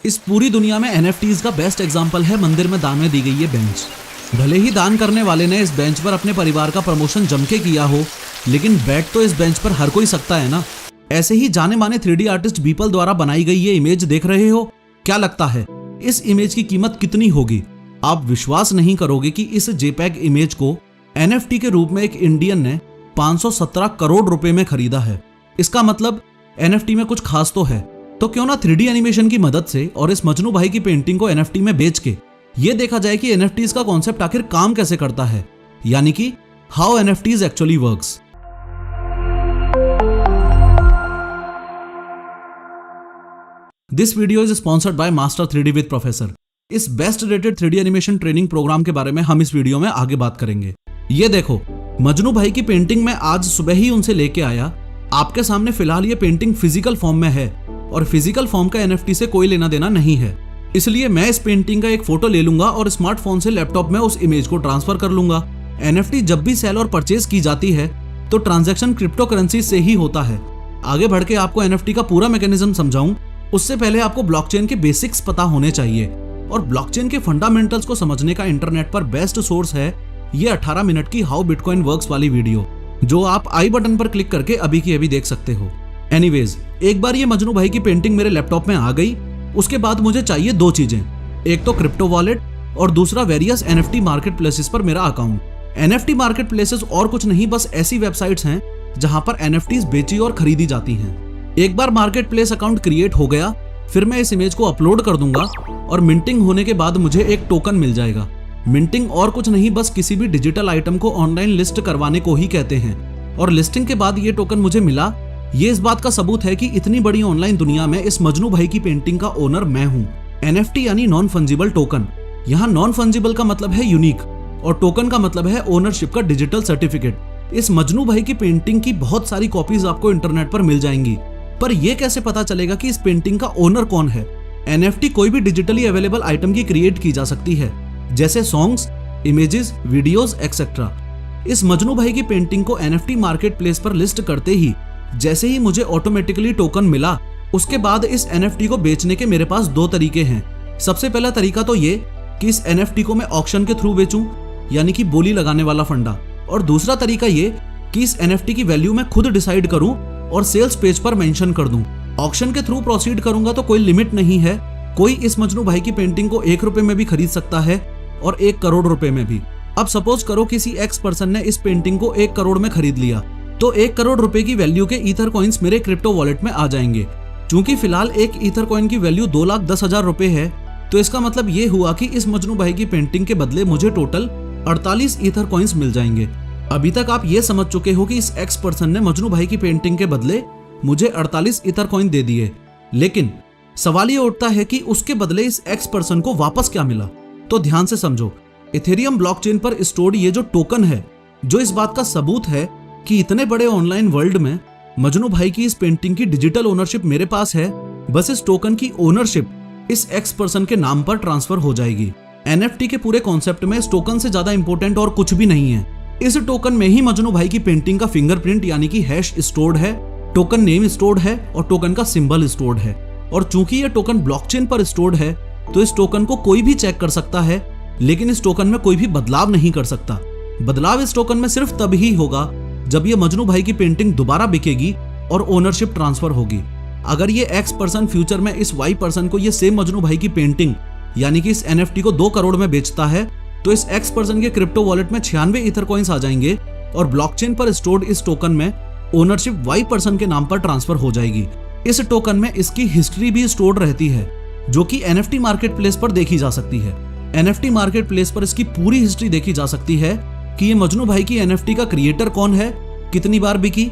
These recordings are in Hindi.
इस पूरी दुनिया में एनएफटीज का बेस्ट एग्जांपल है मंदिर में दान में दी गई ये बेंच। भले ही दान करने वाले ने इस बेंच पर अपने परिवार का प्रमोशन जम के किया हो, लेकिन बैठ तो इस बेंच पर हर कोई सकता है ना। ऐसे ही जाने माने 3D आर्टिस्ट बीपल द्वारा बनाई गई ये इमेज देख रहे हो। क्या लगता है इस इमेज की कीमत कितनी होगी? आप विश्वास नहीं करोगे कि इस जेपैग इमेज को एनएफटी के रूप में एक इंडियन ने 517 करोड़ रुपए में खरीदा है। इसका मतलब एनएफटी में कुछ खास तो है। तो क्यों ना 3D एनिमेशन की मदद से और इस मजनू भाई की पेंटिंग को एनएफटी में बेच के ये देखा जाए कि एनएफटीज का कॉन्सेप्ट आखिर काम कैसे करता है, यानी कि how NFTs actually works. This video is sponsored by master 3D with professor. इस best rated 3D animation training program के बारे में हम इस वीडियो में आगे बात करेंगे। ये देखो, मजनू भाई की पेंटिंग मैं आज सुबह ही उनसे लेके आया। आपके सामने फिलहाल ये पेंटिंग फिजिकल फॉर्म में है और फिजिकल फॉर्म का एनएफटी से कोई लेना देना नहीं है। इसलिए मैं इस पेंटिंग का एक फोटो ले लूंगा और स्मार्टफोन से लैपटॉप में उस इमेज को ट्रांसफर कर लूंगा। एनएफटी जब भी सेल और परचेज की जाती है तो ट्रांजैक्शन क्रिप्टो करेंसी से ही होता है। आगे बढ़ के आपको एनएफटी का पूरा मैकेनिज्म समझाऊं, उससे पहले आपको ब्लॉकचेन के बेसिक्स पता होने चाहिए। और ब्लॉकचेन के फंडामेंटल्स को समझने का इंटरनेट पर बेस्ट सोर्स है ये 18 मिनट की हाउ बिटकॉइन वर्क्स वाली वीडियो, जो आप आई बटन पर क्लिक करके अभी की अभी देख सकते हो। एनीवेज, एक बार ये मजनू भाई की पेंटिंग मेरे लैपटॉप में आ गई, उसके बाद मुझे चाहिए दो चीजें। एक तो क्रिप्टो वॉलेट और दूसरा वेरियस एनएफटी मार्केट प्लेसेस पर मेरा अकाउंट। एनएफटी मार्केट प्लेसेस और कुछ नहीं, बस ऐसी वेबसाइट्स हैं जहां पर एनएफटीज बेची और खरीदी जाती हैं। एक बार मार्केट प्लेस अकाउंट क्रिएट हो गया, फिर मैं इस इमेज को अपलोड कर दूंगा और मिंटिंग होने के बाद मुझे एक टोकन मिल जाएगा। मिंटिंग और कुछ नहीं, बस किसी भी डिजिटल आइटम को ऑनलाइन लिस्ट करवाने को ही कहते हैं। और लिस्टिंग के बाद ये टोकन मुझे मिला, ये इस बात का सबूत है कि इतनी बड़ी ऑनलाइन दुनिया में इस मजनू भाई की पेंटिंग का ओनर मैं हूँ। एनएफटी यानी नॉन फंजिबल टोकन। यहाँ नॉन फंजिबल का मतलब है यूनिक और टोकन का मतलब है ओनरशिप का डिजिटल सर्टिफिकेट। इस मजनू भाई की पेंटिंग की बहुत सारी कॉपीज आपको इंटरनेट पर मिल जाएंगी, पर यह कैसे पता चलेगा कि इस पेंटिंग का ओनर कौन है? एनएफटी कोई भी डिजिटली अवेलेबल आइटम की क्रिएट की जा सकती है, जैसे सॉन्ग्स, इमेजेस, वीडियोस एक्सेट्रा। इस मजनू भाई की पेंटिंग को एनएफटी मार्केट प्लेस पर लिस्ट करते ही जैसे ही मुझे ऑटोमेटिकली टोकन मिला, उसके बाद इस एनएफटी को बेचने के मेरे पास दो तरीके हैं। सबसे पहला तरीका तो ये कि इस एनएफटी को मैं ऑक्शन के थ्रू बेचूं, यानी कि बोली लगाने वाला फंडा। और दूसरा तरीका ये कि इस एनएफटी की वैल्यू मैं खुद डिसाइड करूं और सेल्स पेज पर मेंशन कर दूं। ऑक्शन के थ्रू प्रोसीड करूंगा तो कोई लिमिट नहीं है, कोई इस मजनू भाई की पेंटिंग को 1 रुपए में भी खरीद सकता है और 1 करोड़ रुपए में भी। अब सपोज करो किसी एक्स पर्सन ने इस पेंटिंग को 1 करोड़ में खरीद लिया, तो 1 करोड़ रुपए की वैल्यू के ईथर कॉइन्स मेरे क्रिप्टो वॉलेट में आ जाएंगे। चूंकि फिलहाल एक ईथर कॉइन की वैल्यू 2,10,000 रुपए है, तो इसका मतलब ये हुआ कि इस मजनू भाई की पेंटिंग के बदले मुझे टोटल 48 ईथर कॉइन्स मिल जाएंगे। अभी तक आप ये समझ चुके हो कि इस एक्स पर्सन ने मजनू भाई की पेंटिंग के बदले मुझे 48 ईथर कॉइन दे दिए, लेकिन सवाल ये उठता है कि उसके बदले इस एक्स पर्सन को वापस क्या मिला? तो ध्यान से समझो, इथेरियम ब्लॉकचेन पर स्टोर्ड ये जो टोकन है, जो इस बात का सबूत है कि इतने बड़े ऑनलाइन वर्ल्ड में मजनू भाई की इस पेंटिंग की डिजिटल ओनरशिप मेरे पास है। बस इस टोकन की ओनरशिप इस एक्स पर्सन के नाम पर ट्रांसफर हो जाएगी। एनएफटी के पूरे कॉन्सेप्ट में इस टोकन से ज्यादा इंपॉर्टेंट और कुछ भी नहीं है। इस टोकन में ही मजनू भाई की पेंटिंग का फिंगरप्रिंट यानी कि हैश स्टोर्ड है, टोकन नेम स्टोर्ड है और टोकन का सिंबल स्टोर्ड है। और चूंकि ये टोकन ब्लॉकचेन पर स्टोर्ड है, तो इस टोकन को कोई भी चेक कर सकता है, लेकिन इस टोकन में कोई भी बदलाव नहीं कर सकता। बदलाव इस टोकन में सिर्फ तब ही होगा जब ये मजनू भाई की पेंटिंग दोबारा बिकेगी और ओनरशिप ट्रांसफर होगी। अगर ये एक्स पर्सन फ्यूचर में इस वाई पर्सन को ये सेम मजनू भाई की पेंटिंग यानी कि इस एनएफटी को 2 करोड़ में बेचता है, तो इस एक्स पर्सन के क्रिप्टो वॉलेट में 96 ईथर कॉइन्स आ जाएंगे और ब्लॉकचेन पर स्टोर्ड इस टोकन में ओनरशिप वाई पर्सन के नाम पर ट्रांसफर हो जाएगी। इस टोकन में इसकी हिस्ट्री भी स्टोर्ड रहती है, जो कि एनएफटी मार्केट प्लेस पर देखी जा सकती है। एनएफटी मार्केट प्लेस पर इसकी पूरी हिस्ट्री देखी जा सकती है कि ये मजनू भाई की एनएफटी का क्रिएटर कौन है, कितनी बार बिकी,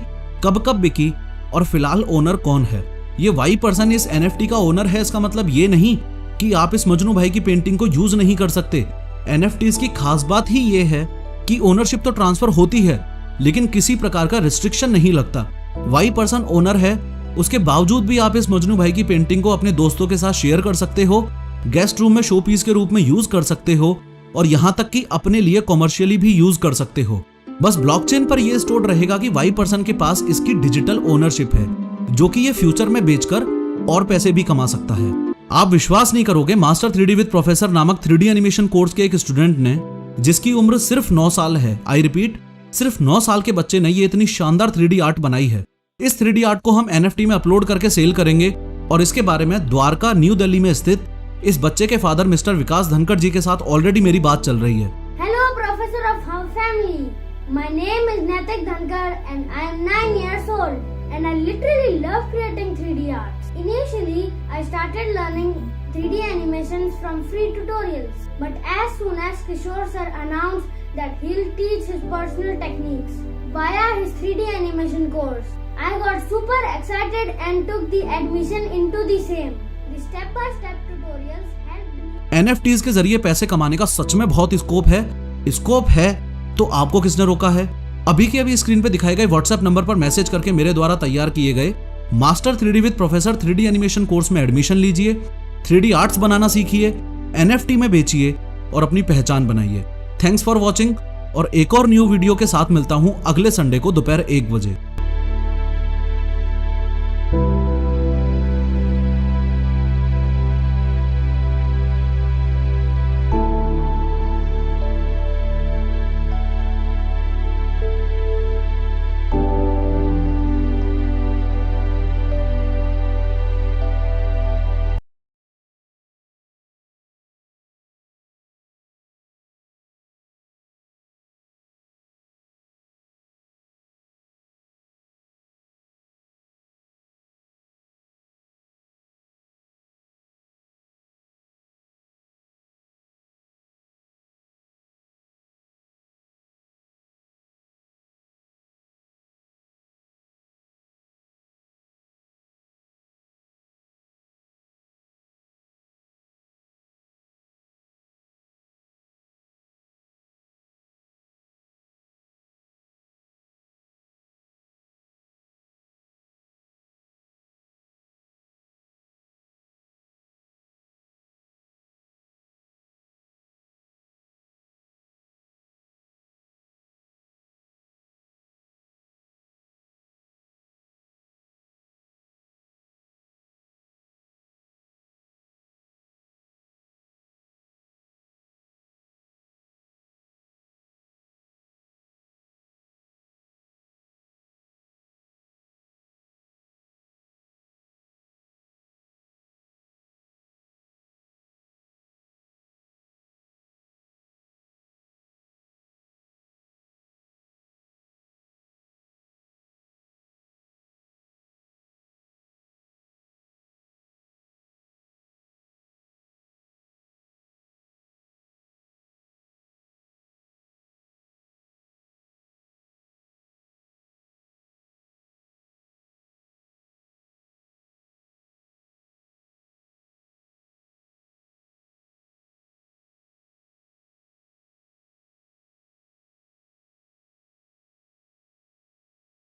कब कब बिकी और फिलहाल ओनर कौन है। ये वाई पर्सन इस एनएफटी का ओनर है, इसका मतलब ये नहीं कि आप इस मजनू भाई की पेंटिंग को यूज नहीं कर सकते। एनएफटीज की खास बात ही ये है कि ओनरशिप तो ट्रांसफर होती है, लेकिन किसी प्रकार का रिस्ट्रिक्शन नहीं लगता। वाई पर्सन ओनर है, उसके बावजूद भी आप इस मजनू भाई की पेंटिंग को अपने दोस्तों के साथ शेयर कर सकते हो, गेस्ट रूम में शो पीस के रूप में यूज कर सकते हो और यहाँ तक कि अपने लिए कॉमर्शियली भी यूज कर सकते हो। बस ब्लॉकचेन पर यह स्टोर्ड रहेगा कि वाई पर्सन के पास इसकी डिजिटल ओनरशिप है, जो कि ये फ्यूचर में बेचकर और पैसे भी कमा सकता है। आप विश्वास नहीं करोगे, मास्टर 3D विद प्रोफेसर नामक 3D एनिमेशन कोर्स के एक स्टूडेंट ने, जिसकी उम्र सिर्फ 9 साल है, आई रिपीट सिर्फ 9 साल के बच्चे ने ये इतनी शानदार 3D आर्ट बनाई है। इस 3D आर्ट को हम NFT में अपलोड करके सेल करेंगे और इसके बारे में द्वारका न्यू दिल्ली में स्थित इस बच्चे के फादर मिस्टर विकास धनखड़ जी के साथ ऑलरेडी मेरी बात चल रही है। Hello, Professor of our family. My name is Naitik Dhankar and I am 9 years old and I literally love creating 3D art. Initially, I started learning 3D animations from free tutorials. But as soon as Kishore sir announced that he'll teach his personal techniques via his 3D animation course, I got super excited and took the admission into the same. The step-by-step tutorials helped me. NFTs के जरिए पैसे कमाने का सच में बहुत स्कोप है तो आपको किसने रोका है? अभी के अभी स्क्रीन पे दिखाए गए व्हाट्सएप नंबर पर मैसेज करके मेरे द्वारा तैयार किए गए master 3D with professor 3D animation course में एडमिशन लीजिए, 3D आर्ट्स बनाना सीखिए, NFT में बेचिए और अपनी पहचान बनाइए। थैंक्स फॉर वॉचिंग और एक और न्यू वीडियो के साथ मिलता हूं अगले संडे को दोपहर 1 बजे।